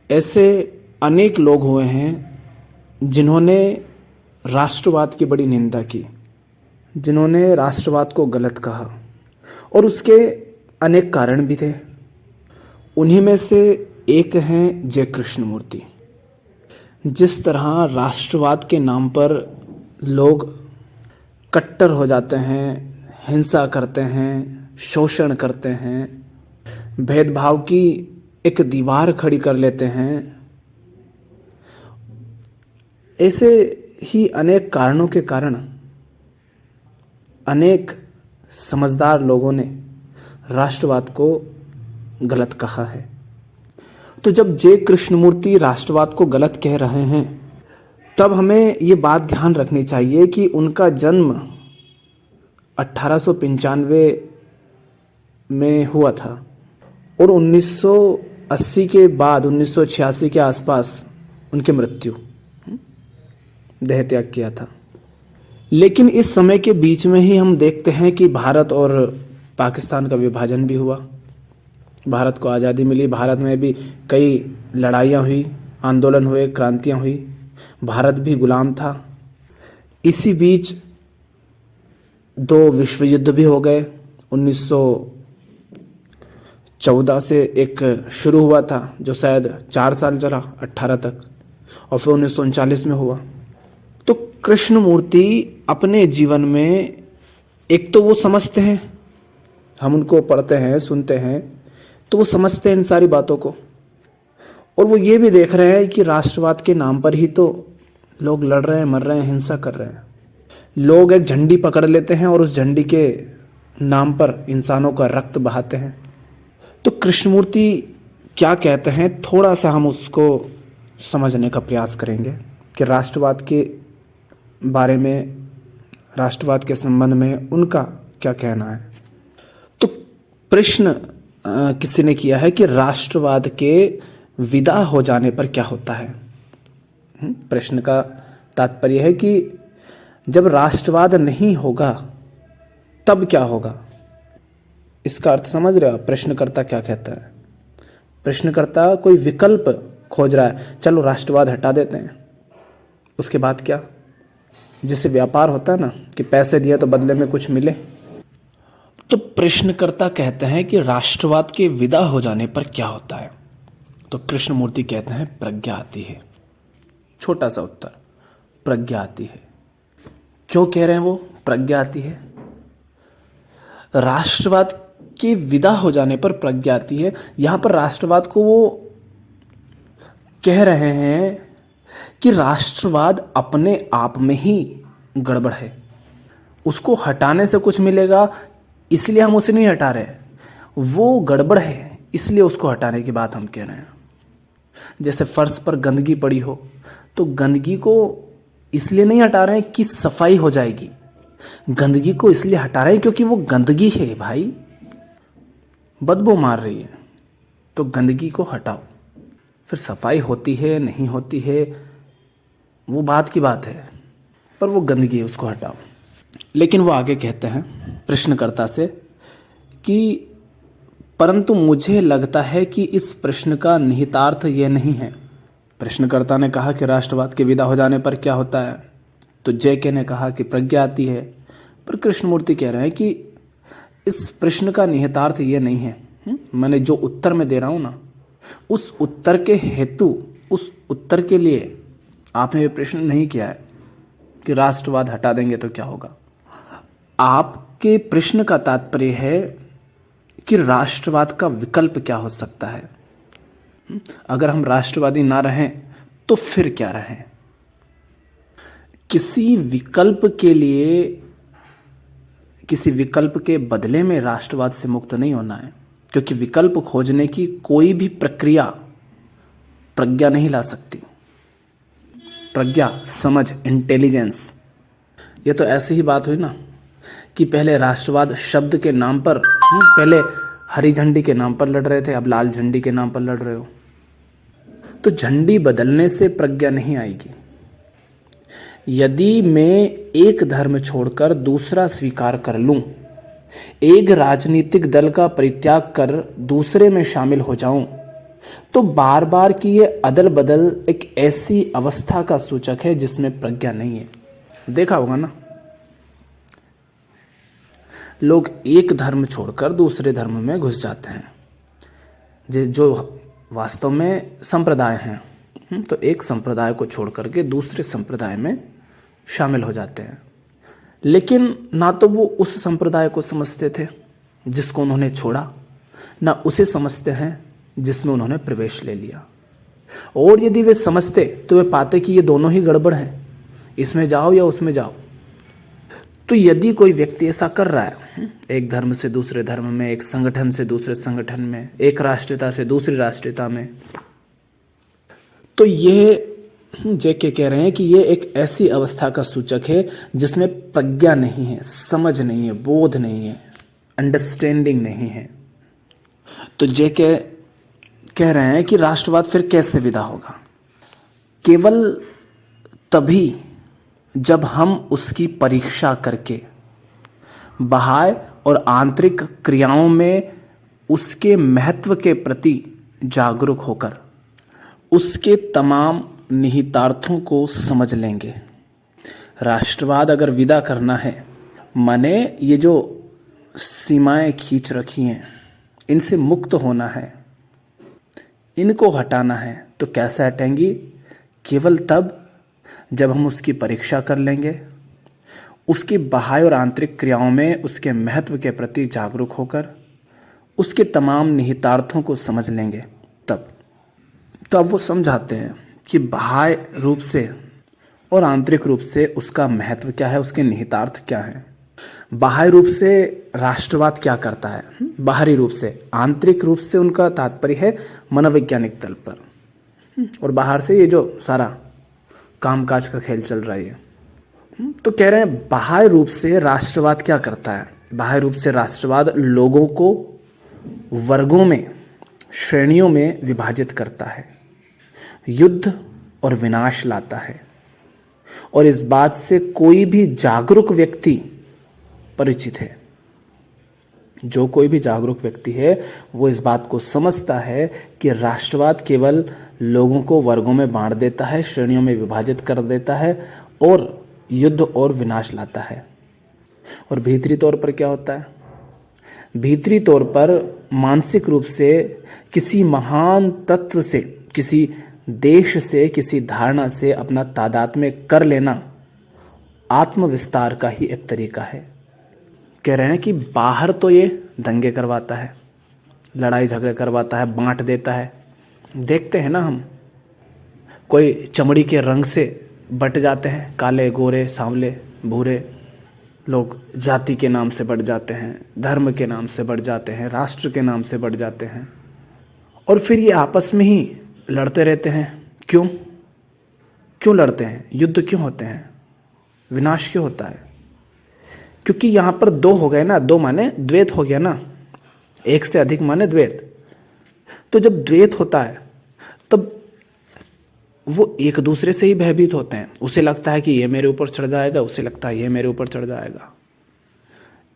ऐसे अनेक लोग हुए हैं जिन्होंने राष्ट्रवाद की बड़ी निंदा की, जिन्होंने राष्ट्रवाद को गलत कहा, और उसके अनेक कारण भी थे। उन्हीं में से एक हैं जय कृष्णमूर्ति। जिस तरह राष्ट्रवाद के नाम पर लोग कट्टर हो जाते हैं, हिंसा करते हैं, शोषण करते हैं, भेदभाव की एक दीवार खड़ी कर लेते हैं, ऐसे ही अनेक कारणों के कारण अनेक समझदार लोगों ने राष्ट्रवाद को गलत कहा है। तो जब जय कृष्णमूर्ति राष्ट्रवाद को गलत कह रहे हैं, तब हमें ये बात ध्यान रखनी चाहिए कि उनका जन्म 1895 में हुआ था और 1980 के बाद 1986 के आसपास उनकी मृत्यु, देह त्याग किया था। लेकिन इस समय के बीच में ही हम देखते हैं कि भारत और पाकिस्तान का विभाजन भी हुआ, भारत को आज़ादी मिली, भारत में भी कई लड़ाइयाँ हुई, आंदोलन हुए, क्रांतियाँ हुई, भारत भी गुलाम था। इसी बीच 2 विश्व युद्ध भी हो गए। 1914 से एक शुरू हुआ था जो शायद 4 साल चला, 18 तक, और फिर 1939 में हुआ। तो कृष्णमूर्ति अपने जीवन में, एक तो वो समझते हैं, हम उनको पढ़ते हैं, सुनते हैं, तो वो समझते हैं इन सारी बातों को, और वो ये भी देख रहे हैं कि राष्ट्रवाद के नाम पर ही तो लोग लड़ रहे हैं, मर रहे हैं, हिंसा कर रहे हैं। लोग एक झंडी पकड़ लेते हैं और उस झंडी के नाम पर इंसानों का रक्त बहाते हैं। तो कृष्णमूर्ति क्या कहते हैं, थोड़ा सा हम उसको समझने का प्रयास करेंगे कि राष्ट्रवाद के बारे में, राष्ट्रवाद के संबंध में उनका क्या कहना है। तो प्रश्न किसी ने किया है कि राष्ट्रवाद के विदा हो जाने पर क्या होता है। प्रश्न का तात्पर्य है कि जब राष्ट्रवाद नहीं होगा तब क्या होगा। इसका अर्थ समझ रहे हो आप? प्रश्नकर्ता क्या कहता है? प्रश्नकर्ता कोई विकल्प खोज रहा है। चलो राष्ट्रवाद हटा देते हैं, उसके बाद क्या? जिससे व्यापार होता है ना, कि पैसे दिए तो बदले में कुछ मिले। तो प्रश्नकर्ता कहते हैं कि राष्ट्रवाद के विदा हो जाने पर क्या होता है। तो कृष्णमूर्ति कहते हैं प्रज्ञा आती है। छोटा सा उत्तर, प्रज्ञा आती है। क्यों कह रहे हैं वो प्रज्ञा आती है? राष्ट्रवाद के विदा हो जाने पर प्रज्ञा आती है। यहां पर राष्ट्रवाद को वो कह रहे हैं कि राष्ट्रवाद अपने आप में ही गड़बड़ है, उसको हटाने से कुछ मिलेगा इसलिए हम उसे नहीं हटा रहे, वो गड़बड़ है इसलिए उसको हटाने की बात हम कह रहे हैं। जैसे फर्श पर गंदगी पड़ी हो तो गंदगी को इसलिए नहीं हटा रहे हैं कि सफाई हो जाएगी, गंदगी को इसलिए हटा रहे हैं क्योंकि वो गंदगी है भाई, बदबू मार रही है, तो गंदगी को हटाओ। फिर सफाई होती है नहीं होती है वो बात की बात है, पर वो गंदगी है, उसको हटाओ। लेकिन वो आगे कहते हैं प्रश्नकर्ता से कि परंतु मुझे लगता है कि इस प्रश्न का निहितार्थ ये नहीं है। प्रश्नकर्ता ने कहा कि राष्ट्रवाद के विदा हो जाने पर क्या होता है, तो जेके ने कहा कि प्रज्ञा आती है, पर कृष्णमूर्ति कह रहे हैं कि इस प्रश्न का निहितार्थ ये नहीं है। मैंने जो उत्तर में दे रहा हूं ना, उस उत्तर के हेतु, उस उत्तर के लिए आपने ये प्रश्न नहीं किया है कि राष्ट्रवाद हटा देंगे तो क्या होगा। आपके प्रश्न का तात्पर्य है कि राष्ट्रवाद का विकल्प क्या हो सकता है। अगर हम राष्ट्रवादी ना रहें तो फिर क्या रहें। किसी विकल्प के लिए, किसी विकल्प के बदले में राष्ट्रवाद से मुक्त नहीं होना है, क्योंकि विकल्प खोजने की कोई भी प्रक्रिया प्रज्ञा नहीं ला सकती। प्रज्ञा, समझ, इंटेलिजेंस, ये तो ऐसी ही बात हुई ना कि पहले राष्ट्रवाद शब्द के नाम पर, पहले हरी झंडी के नाम पर लड़ रहे थे, अब लाल झंडी के नाम पर लड़ रहे हो। तो झंडी बदलने से प्रज्ञा नहीं आएगी। यदि मैं एक धर्म छोड़कर दूसरा स्वीकार कर लूं, एक राजनीतिक दल का परित्याग कर दूसरे में शामिल हो जाऊं, तो बार बार की ये अदल बदल एक ऐसी अवस्था का सूचक है जिसमें प्रज्ञा नहीं है। देखा होगा ना, लोग एक धर्म छोड़कर दूसरे धर्म में घुस जाते हैं, जो वास्तव में संप्रदाय हैं, तो एक संप्रदाय को छोड़कर के दूसरे संप्रदाय में शामिल हो जाते हैं। लेकिन ना तो वो उस संप्रदाय को समझते थे जिसको उन्होंने छोड़ा, ना उसे समझते हैं जिसमें उन्होंने प्रवेश ले लिया। और यदि वे समझते तो वे पाते कि ये दोनों ही गड़बड़ हैं, इसमें जाओ या उसमें जाओ। तो यदि कोई व्यक्ति ऐसा कर रहा है, एक धर्म से दूसरे धर्म में, एक संगठन से दूसरे संगठन में, एक राष्ट्रीयता से दूसरी राष्ट्रीयता में, तो ये जेके कह रहे हैं कि ये एक ऐसी अवस्था का सूचक है जिसमें प्रज्ञा नहीं है, समझ नहीं है, बोध नहीं है, अंडरस्टैंडिंग नहीं है। तो जेके कह रहे हैं कि राष्ट्रवाद फिर कैसे विदा होगा? केवल तभी जब हम उसकी परीक्षा करके बाह्य और आंतरिक क्रियाओं में उसके महत्व के प्रति जागरूक होकर उसके तमाम निहितार्थों को समझ लेंगे। राष्ट्रवाद अगर विदा करना है, माने ये जो सीमाएं खींच रखी हैं इनसे मुक्त होना है, इनको हटाना है, तो कैसे हटेंगी? केवल तब जब हम उसकी परीक्षा कर लेंगे, उसकी बाह्य और आंतरिक क्रियाओं में उसके महत्व के प्रति जागरूक होकर उसके तमाम निहितार्थों को समझ लेंगे। तब वो समझाते हैं कि बाह्य रूप से और आंतरिक रूप से उसका महत्व क्या है, उसके निहितार्थ क्या है। बाह्य रूप से राष्ट्रवाद क्या करता है, बाहरी रूप से, आंतरिक रूप से उनका तात्पर्य है मनोवैज्ञानिक तल पर, और बाहर से ये जो सारा कामकाज का खेल चल रहा है। तो कह रहे हैं बाह्य रूप से राष्ट्रवाद क्या करता है? बाह्य रूप से राष्ट्रवाद लोगों को वर्गों में, श्रेणियों में विभाजित करता है, युद्ध और विनाश लाता है, और इस बात से कोई भी जागरूक व्यक्ति परिचित है। जो कोई भी जागरूक व्यक्ति है वो इस बात को समझता है कि राष्ट्रवाद केवल लोगों को वर्गों में बांट देता है, श्रेणियों में विभाजित कर देता है और युद्ध और विनाश लाता है। और भीतरी तौर पर क्या होता है? भीतरी तौर पर मानसिक रूप से किसी महान तत्व से, किसी देश से, किसी धारणा से अपना तादात्म्य कर लेना आत्मविस्तार का ही एक तरीका है। कह रहे हैं कि बाहर तो ये दंगे करवाता है, लड़ाई झगड़े करवाता है, बांट देता है। देखते हैं ना हम, कोई चमड़ी के रंग से बट जाते हैं, काले, गोरे, सांवले, भूरे लोग जाति के नाम से बढ़ जाते हैं, धर्म के नाम से बढ़ जाते हैं, राष्ट्र के नाम से बढ़ जाते हैं, और फिर ये आपस में ही लड़ते रहते हैं। क्यों लड़ते हैं? युद्ध क्यों होते हैं? विनाश क्यों होता है? क्योंकि यहां पर दो हो गए ना, दो माने द्वैत हो गया ना, एक से अधिक माने द्वैत। तो जब द्वैत होता है तब वो एक दूसरे से ही भयभीत होते हैं। उसे लगता है कि ये मेरे ऊपर चढ़ जाएगा, उसे लगता है ये मेरे ऊपर चढ़ जाएगा।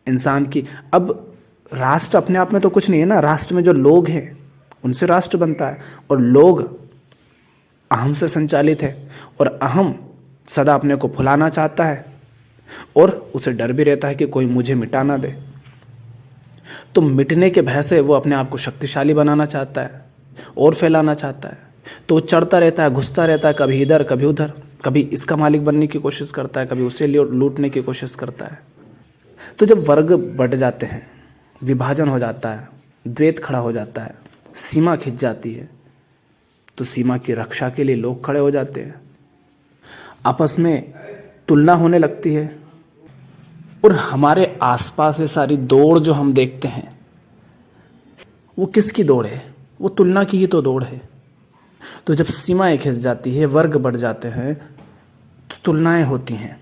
इंसान की अब राष्ट्र अपने आप में तो कुछ नहीं है ना, राष्ट्र में जो लोग हैं उनसे राष्ट्र बनता है, और लोग अहम से संचालित है, और अहम सदा अपने को फुलाना चाहता है और उसे डर भी रहता है कि कोई मुझे मिटा ना दे। तो मिटने के भय से वो अपने आप को शक्तिशाली बनाना चाहता है और फैलाना चाहता है। तो चढ़ता रहता है, घुसता रहता है, कभी इधर कभी उधर, कभी इसका मालिक बनने की कोशिश करता है, कभी उसे लूटने की कोशिश करता है। तो जब वर्ग बढ़ जाते हैं, विभाजन हो जाता है, द्वैत खड़ा हो जाता है, सीमा खिंच जाती है, तो सीमा की रक्षा के लिए लोग खड़े हो जाते हैं, आपस में तुलना होने लगती है। और हमारे आसपास ये सारी दौड़ जो हम देखते हैं वो किसकी दौड़ है? वो तुलना की ही तो दौड़ है। तो जब सीमाएं खिंच जाती है, वर्ग बढ़ जाते हैं, तो तुलनाएं होती हैं।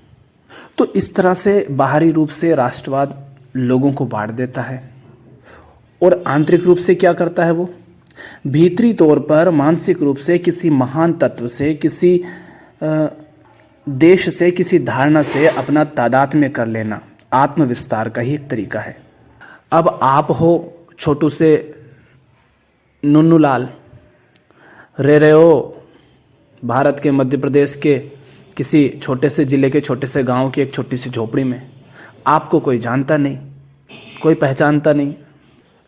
तो इस तरह से बाहरी रूप से राष्ट्रवाद लोगों को बांट देता है, और आंतरिक रूप से क्या करता है? वो भीतरी तौर पर मानसिक रूप से किसी महान तत्व से, किसी देश से, किसी धारणा से अपना तादात्म्य कर लेना आत्मविस्तार का ही एक तरीका है। अब आप हो छोटू से नुन्नू लाल, रह रहे हो भारत के मध्य प्रदेश के किसी छोटे से जिले के छोटे से गांव की एक छोटी सी झोपड़ी में, आपको कोई जानता नहीं, कोई पहचानता नहीं,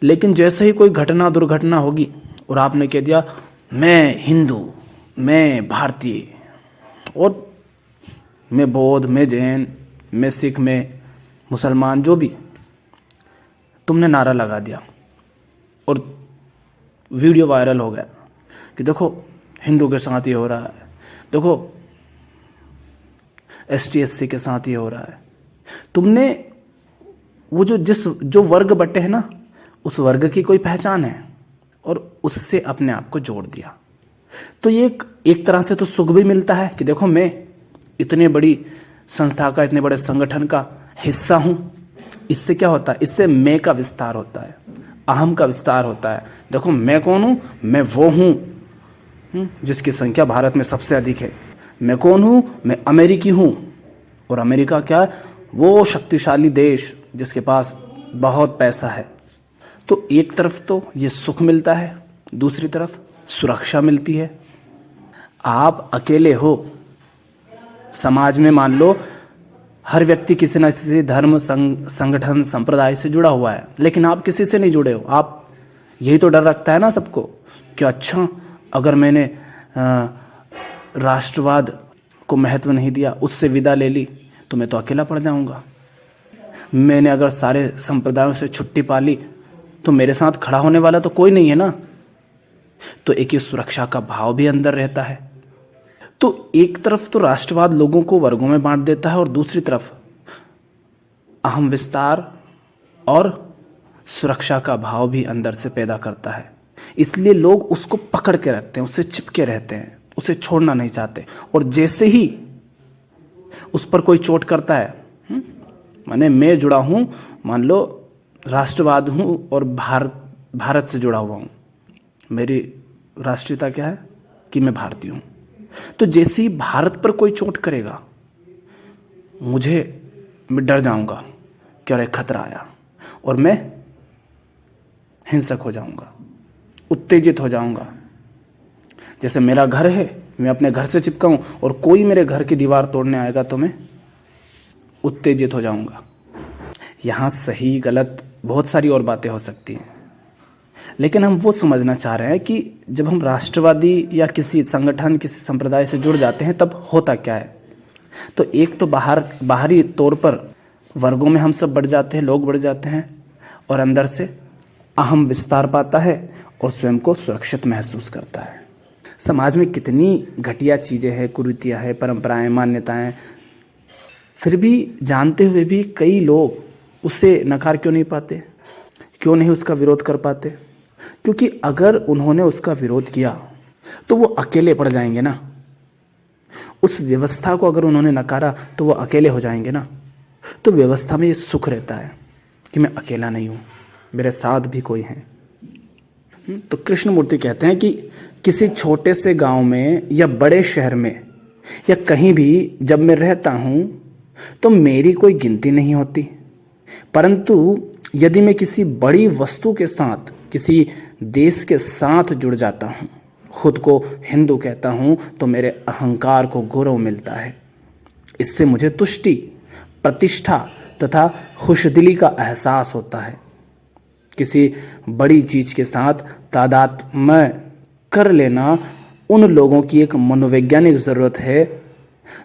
लेकिन जैसे ही कोई घटना दुर्घटना होगी और आपने कह दिया मैं हिंदू, मैं भारतीय, और मैं बौद्ध, मैं जैन, मैं सिख, मैं मुसलमान, जो भी, तुमने नारा लगा दिया और वीडियो वायरल हो गया कि देखो हिंदू के साथ ये हो रहा है, देखो ST SC के साथ ये हो रहा है। तुमने वो जो वर्ग बटे है ना, उस वर्ग की कोई पहचान है और उससे अपने आप को जोड़ दिया। तो ये एक तरह से तो सुख भी मिलता है कि देखो मैं इतनी बड़ी संस्था का, इतने बड़े संगठन का हिस्सा हूं। इससे क्या होता है? इससे मैं का विस्तार होता है, अहम का विस्तार होता है। देखो मैं कौन हूं? मैं वो हूं जिसकी संख्या भारत में सबसे अधिक है। मैं कौन हूं? मैं अमेरिकी हूं। और अमेरिका क्या है? वो शक्तिशाली देश जिसके पास बहुत पैसा है। तो एक तरफ तो ये सुख मिलता है, दूसरी तरफ सुरक्षा मिलती है। आप अकेले हो, समाज में मान लो हर व्यक्ति किसी न किसी धर्म, संगठन, संप्रदाय से जुड़ा हुआ है, लेकिन आप किसी से नहीं जुड़े हो। आप यही तो डर रखता है ना सबको कि अच्छा अगर मैंने राष्ट्रवाद को महत्व नहीं दिया, उससे विदा ले ली, तो मैं तो अकेला पड़ जाऊंगा। मैंने अगर सारे संप्रदायों से छुट्टी पा ली तो मेरे साथ खड़ा होने वाला तो कोई नहीं है ना। तो एक ही सुरक्षा का भाव भी अंदर रहता है। तो एक तरफ तो राष्ट्रवाद लोगों को वर्गों में बांट देता है और दूसरी तरफ अहम विस्तार और सुरक्षा का भाव भी अंदर से पैदा करता है। इसलिए लोग उसको पकड़ के रखते हैं, उससे चिपके रहते हैं, उसे छोड़ना नहीं चाहते। और जैसे ही उस पर कोई चोट करता है, माने मैं जुड़ा हूं, मान लो राष्ट्रवाद हूं और भारत से जुड़ा हुआ हूं, मेरी राष्ट्रीयता क्या है कि मैं भारतीय हूं। तो जैसे ही भारत पर कोई चोट करेगा, मैं डर जाऊंगा कि अरे खतरा आया, और मैं हिंसक हो जाऊंगा, उत्तेजित हो जाऊंगा। जैसे मेरा घर है, मैं अपने घर से चिपका हूं और कोई मेरे घर की दीवार तोड़ने आएगा तो मैं उत्तेजित हो जाऊंगा। यहां सही गलत बहुत सारी और बातें हो सकती हैं, लेकिन हम वो समझना चाह रहे हैं कि जब हम राष्ट्रवादी या किसी संगठन, किसी संप्रदाय से जुड़ जाते हैं तब होता क्या है। तो एक तो बाहरी तौर पर वर्गों में हम सब बढ़ जाते हैं, लोग बढ़ जाते हैं, और अंदर से अहम विस्तार पाता है और स्वयं को सुरक्षित महसूस करता है। समाज में कितनी घटिया चीज़ें हैं, कुरीतियाँ हैं, परंपराएं, मान्यताएं, फिर भी जानते हुए भी कई लोग उसे नकार क्यों नहीं पाते, क्यों नहीं उसका विरोध कर पाते? क्योंकि अगर उन्होंने उसका विरोध किया तो वो अकेले पड़ जाएंगे ना। उस व्यवस्था को अगर उन्होंने नकारा तो वो अकेले हो जाएंगे ना। तो व्यवस्था में ये सुख रहता है कि मैं अकेला नहीं हूं, मेरे साथ भी कोई है। तो कृष्णमूर्ति कहते हैं कि किसी छोटे से गांव में या बड़े शहर में या कहीं भी जब मैं रहता हूं तो मेरी कोई गिनती नहीं होती, परंतु यदि मैं किसी बड़ी वस्तु के साथ, किसी देश के साथ जुड़ जाता हूं, खुद को हिंदू कहता हूं, तो मेरे अहंकार को गौरव मिलता है। इससे मुझे तुष्टि, प्रतिष्ठा तथा खुशदिली का एहसास होता है। किसी बड़ी चीज के साथ तादात्म्य कर लेना उन लोगों की एक मनोवैज्ञानिक जरूरत है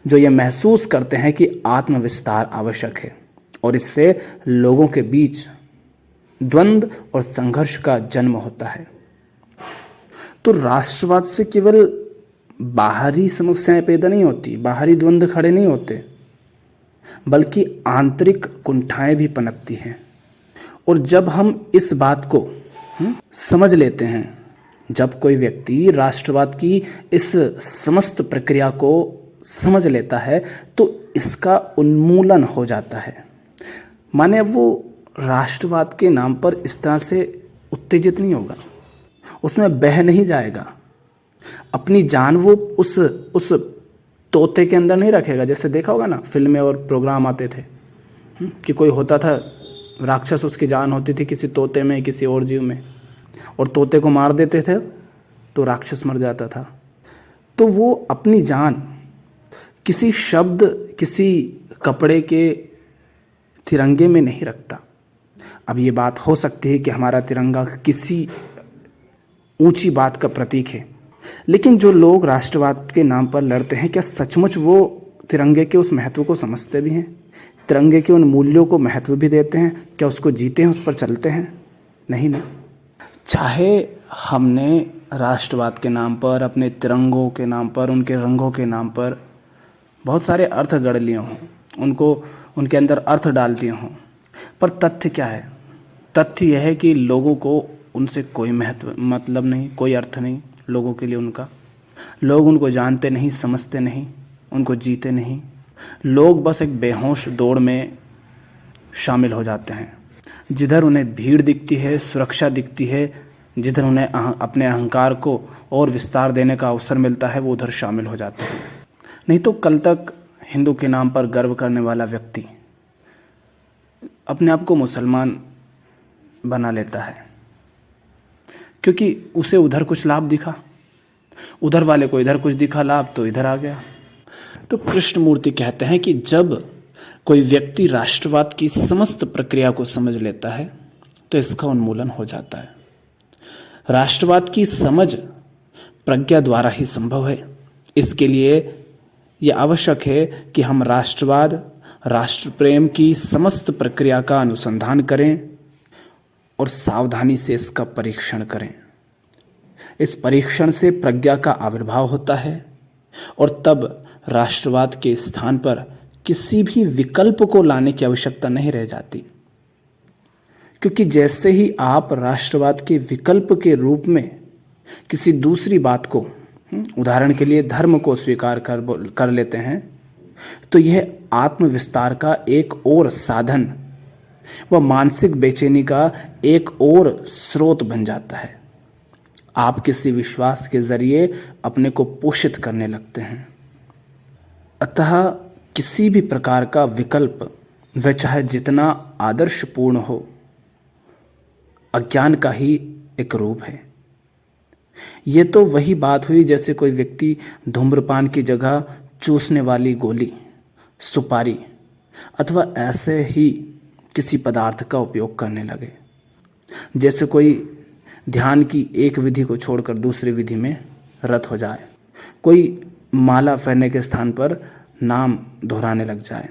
जो ये महसूस करते हैं कि आत्मविस्तार आवश्यक है, और इससे लोगों के बीच द्वंद्व और संघर्ष का जन्म होता है। तो राष्ट्रवाद से केवल बाहरी समस्याएं पैदा नहीं होती, बाहरी द्वंद्व खड़े नहीं होते, बल्कि आंतरिक कुंठाएं भी पनपती हैं। और जब हम इस बात को समझ लेते हैं, जब कोई व्यक्ति राष्ट्रवाद की इस समस्त प्रक्रिया को समझ लेता है, तो इसका उन्मूलन हो जाता है। माने वो राष्ट्रवाद के नाम पर इस तरह से उत्तेजित नहीं होगा, उसमें बह नहीं जाएगा, अपनी जान वो उस तोते के अंदर नहीं रखेगा। जैसे देखा होगा ना, फिल्में और प्रोग्राम आते थे कि कोई होता था राक्षस, उसकी जान होती थी किसी तोते में, किसी और जीव में, और तोते को मार देते थे तो राक्षस मर जाता था। तो वो अपनी जान किसी शब्द, किसी कपड़े के तिरंगे में नहीं रखता। अब ये बात हो सकती है कि हमारा तिरंगा किसी ऊंची बात का प्रतीक है, लेकिन जो लोग राष्ट्रवाद के नाम पर लड़ते हैं, क्या सचमुच वो तिरंगे के उस महत्व को समझते भी हैं? तिरंगे के उन मूल्यों को महत्व भी देते हैं? क्या उसको जीते हैं, उस पर चलते हैं? नहीं ना। चाहे हमने राष्ट्रवाद के नाम पर, अपने तिरंगों के नाम पर, उनके रंगों के नाम पर बहुत सारे अर्थ गढ़ लिए हों, उनको उनके अंदर अर्थ डाल दिए हों, पर तथ्य क्या है? तथ्य यह है कि लोगों को उनसे कोई मतलब नहीं, कोई अर्थ नहीं लोगों के लिए उनका। लोग उनको जानते नहीं, समझते नहीं, उनको जीते नहीं। लोग बस एक बेहोश दौड़ में शामिल हो जाते हैं। जिधर उन्हें भीड़ दिखती है, सुरक्षा दिखती है, जिधर उन्हें अपने अहंकार को और विस्तार देने का अवसर मिलता है, वो उधर शामिल हो जाते हैं। नहीं तो कल तक हिंदू के नाम पर गर्व करने वाला व्यक्ति अपने आप को मुसलमान बना लेता है, क्योंकि उसे उधर कुछ लाभ दिखा, उधर वाले को इधर कुछ दिखा लाभ, तो इधर आ गया। तो कृष्णमूर्ति कहते हैं कि जब कोई व्यक्ति राष्ट्रवाद की समस्त प्रक्रिया को समझ लेता है तो इसका उन्मूलन हो जाता है। राष्ट्रवाद की समझ प्रज्ञा द्वारा ही संभव है। इसके लिए यह आवश्यक है कि हम राष्ट्रवाद, राष्ट्र प्रेम की समस्त प्रक्रिया का अनुसंधान करें और सावधानी से इसका परीक्षण करें। इस परीक्षण से प्रज्ञा का आविर्भाव होता है और तब राष्ट्रवाद के स्थान पर किसी भी विकल्प को लाने की आवश्यकता नहीं रह जाती, क्योंकि जैसे ही आप राष्ट्रवाद के विकल्प के रूप में किसी दूसरी बात को, उदाहरण के लिए धर्म को स्वीकार कर लेते हैं, तो यह आत्मविस्तार का एक और साधन व मानसिक बेचैनी का एक और स्रोत बन जाता है। आप किसी विश्वास के जरिए अपने को पोषित करने लगते हैं। अतः किसी भी प्रकार का विकल्प, वह चाहे जितना आदर्शपूर्ण हो, अज्ञान का ही एक रूप है। ये तो वही बात हुई जैसे कोई व्यक्ति धूम्रपान की जगह चूसने वाली गोली, सुपारी अथवा ऐसे ही किसी पदार्थ का उपयोग करने लगे। जैसे कोई ध्यान की एक विधि को छोड़कर दूसरी विधि में रत हो जाए, कोई माला फेरने के स्थान पर नाम दोहराने लग जाए,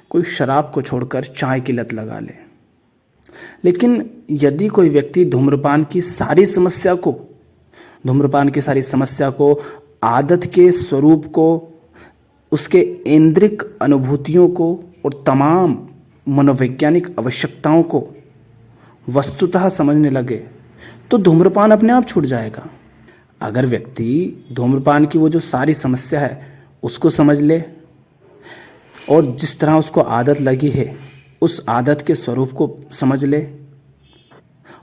कोई शराब को छोड़कर चाय की लत लगा ले। लेकिन यदि कोई व्यक्ति धूम्रपान की सारी समस्या को, आदत के स्वरूप को, उसके इंद्रिक अनुभूतियों को और तमाम मनोवैज्ञानिक आवश्यकताओं को वस्तुतः समझने लगे, तो धूम्रपान अपने आप छूट जाएगा। अगर व्यक्ति धूम्रपान की वो जो सारी समस्या है उसको समझ ले और जिस तरह उसको आदत लगी है उस आदत के स्वरूप को समझ ले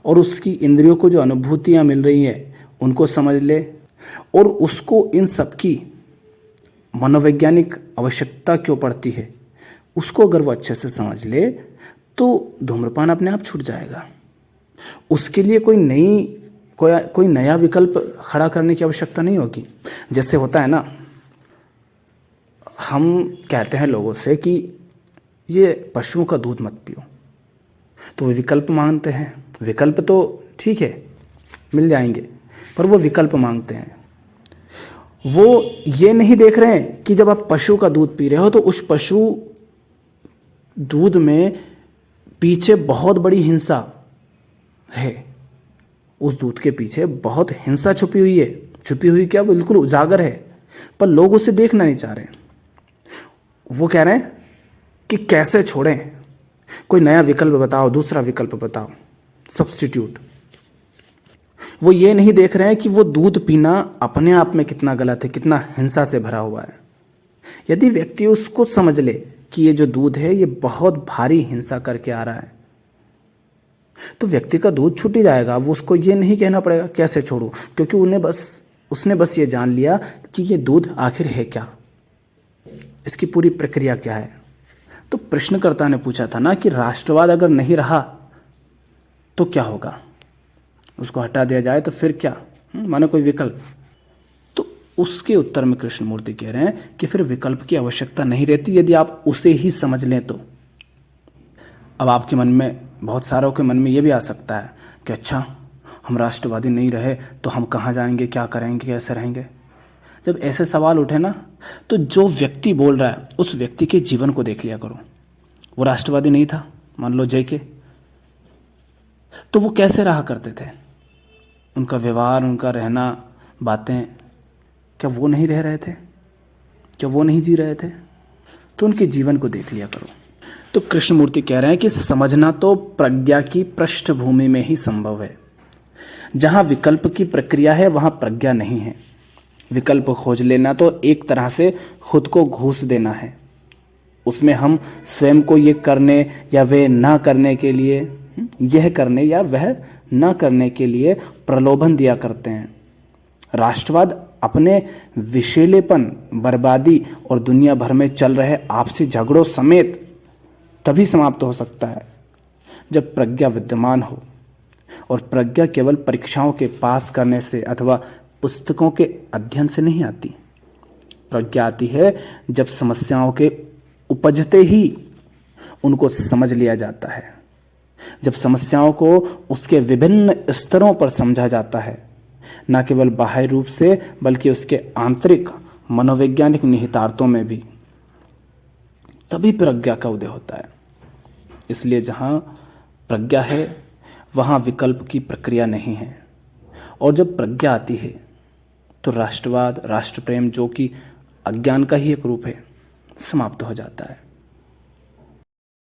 और उसकी इंद्रियों को जो अनुभूतियां मिल रही हैं उनको समझ ले और उसको इन सब की मनोवैज्ञानिक आवश्यकता क्यों पड़ती है उसको अगर वो अच्छे से समझ ले, तो धूम्रपान अपने आप छूट जाएगा। उसके लिए कोई नया विकल्प खड़ा करने की आवश्यकता नहीं होगी। जैसे होता है ना, हम कहते हैं लोगों से कि ये पशुओं का दूध मत पियो, तो वो विकल्प मांगते हैं। विकल्प तो ठीक है, मिल जाएंगे, पर वो विकल्प मांगते हैं। वो ये नहीं देख रहे हैं कि जब आप पशु का दूध पी रहे हो तो उस पशु दूध में पीछे बहुत बड़ी हिंसा है। उस दूध के पीछे बहुत हिंसा छुपी हुई है। छुपी हुई क्या, बिल्कुल उजागर है, पर लोग उसे देखना नहीं चाह रहे। वो कह रहे हैं कि कैसे छोड़ें, कोई नया विकल्प बताओ, दूसरा विकल्प बताओ, सब्स्टिट्यूट। वो ये नहीं देख रहे हैं कि वो दूध पीना अपने आप में कितना गलत है, कितना हिंसा से भरा हुआ है। यदि व्यक्ति उसको समझ ले कि ये जो दूध है ये बहुत भारी हिंसा करके आ रहा है, तो व्यक्ति का दूध छूट ही जाएगा। वो उसको ये नहीं कहना पड़ेगा कैसे छोड़ूं, क्योंकि उसने बस ये जान लिया कि ये दूध आखिर है क्या, इसकी पूरी प्रक्रिया क्या है। तो प्रश्नकर्ता ने पूछा था ना कि राष्ट्रवाद अगर नहीं रहा तो क्या होगा, उसको हटा दिया जाए तो फिर क्या, माने कोई विकल्प। तो उसके उत्तर में कृष्णमूर्ति कह रहे हैं कि फिर विकल्प की आवश्यकता नहीं रहती यदि आप उसे ही समझ लें तो। अब आपके मन में, बहुत सारों के मन में ये भी आ सकता है कि अच्छा, हम राष्ट्रवादी नहीं रहे तो हम कहाँ जाएंगे, क्या करेंगे, कैसे रहेंगे। जब ऐसे सवाल उठे ना, तो जो व्यक्ति बोल रहा है उस व्यक्ति के जीवन को देख लिया करो। वो राष्ट्रवादी नहीं था, मान लो JK, तो वो कैसे रहा करते थे, उनका व्यवहार, उनका रहना, बातें, क्या वो नहीं रह रहे थे, क्या वो नहीं जी रहे थे? तो उनके जीवन को देख लिया करो। तो कृष्णमूर्ति कह रहे हैं कि समझना तो प्रज्ञा की पृष्ठभूमि में ही संभव है। जहां विकल्प की प्रक्रिया है वहां प्रज्ञा नहीं है। विकल्प खोज लेना तो एक तरह से खुद को घूस देना है। उसमें हम स्वयं को ये करने या वह ना करने के लिए, यह करने या वह न करने के लिए प्रलोभन दिया करते हैं। राष्ट्रवाद अपने विषैलेपन, बर्बादी और दुनिया भर में चल रहे आपसी झगड़ों समेत तभी समाप्त हो सकता है जब प्रज्ञा विद्यमान हो। और प्रज्ञा केवल परीक्षाओं के पास करने से अथवा पुस्तकों के अध्ययन से नहीं आती। प्रज्ञा आती है जब समस्याओं के उपजते ही उनको समझ लिया जाता है, जब समस्याओं को उसके विभिन्न स्तरों पर समझा जाता है, न केवल बाह्य रूप से बल्कि उसके आंतरिक मनोवैज्ञानिक निहितार्थों में भी। तभी प्रज्ञा का उदय होता है। इसलिए जहां प्रज्ञा है वहां विकल्प की प्रक्रिया नहीं है। और जब प्रज्ञा आती है तो राष्ट्रवाद, राष्ट्र प्रेम, जो कि अज्ञान का ही एक रूप है, समाप्त हो जाता है।